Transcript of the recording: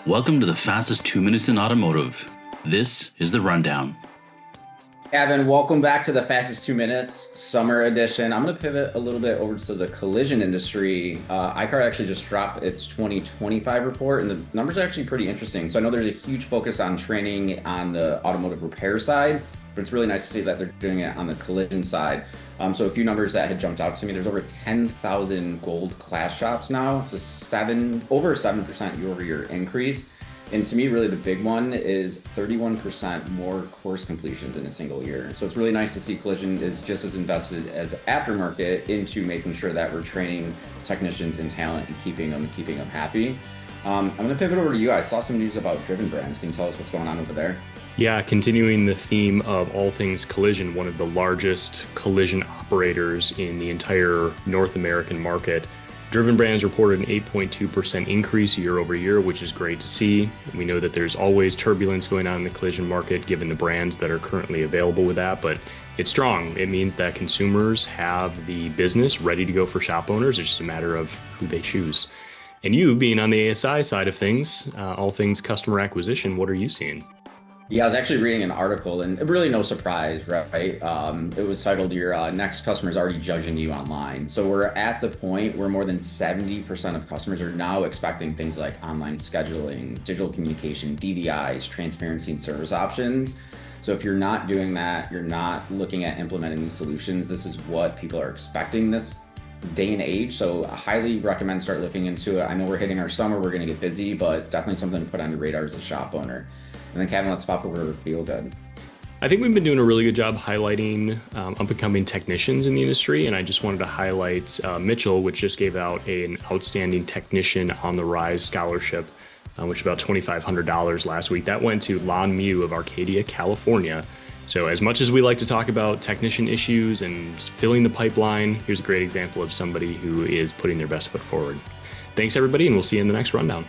Welcome to the fastest 2 minutes in automotive. This is the rundown. Evan, welcome back to the fastest 2 minutes summer edition. I'm going to pivot a little bit over to the collision industry. iCar actually just dropped its 2025 report, and the numbers are actually pretty interesting. So I know there's a huge focus on training on the automotive repair side, but it's really nice to see that they're doing it on the collision side. So a few numbers that had jumped out to me. There's over 10,000 gold class shops now. It's over a 7% year-over-year increase. And to me, really the big one is 31% more course completions in a single year. So it's really nice to see collision is just as invested as aftermarket into making sure that we're training technicians and talent and keeping them happy. I'm going to pivot over to you. I saw some news about Driven Brands. Can you tell us what's going on over there? Yeah, continuing the theme of all things collision, one of the largest collision operators in the entire North American market. Driven Brands reported an 8.2% increase year over year, which is great to see. We know that there's always turbulence going on in the collision market given the brands that are currently available with that, but it's strong. It means that consumers have the business ready to go for shop owners. It's just a matter of who they choose. And you being on the ASI side of things, all things customer acquisition, what are you seeing? Yeah, I was actually reading an article, and really no surprise, right? It was titled "Your Next Customer is Already Judging You Online." So we're at the point where more than 70% of customers are now expecting things like online scheduling, digital communication, DDIs, transparency, and service options. So if you're not doing that, you're not looking at implementing these solutions. This is what people are expecting this day and age. So I highly recommend start looking into it. I know we're hitting our summer, we're going to get busy, but definitely something to put on your radar as a shop owner. And then Kevin, let's pop over to Feel Good. I think we've been doing a really good job highlighting up-and-coming technicians in the industry, and I just wanted to highlight Mitchell, which just gave out an Outstanding Technician on the Rise scholarship, which was about $2,500 last week. That went to Lon Mew of Arcadia, California. So as much as we like to talk about technician issues and filling the pipeline, here's a great example of somebody who is putting their best foot forward. Thanks, everybody, and we'll see you in the next rundown.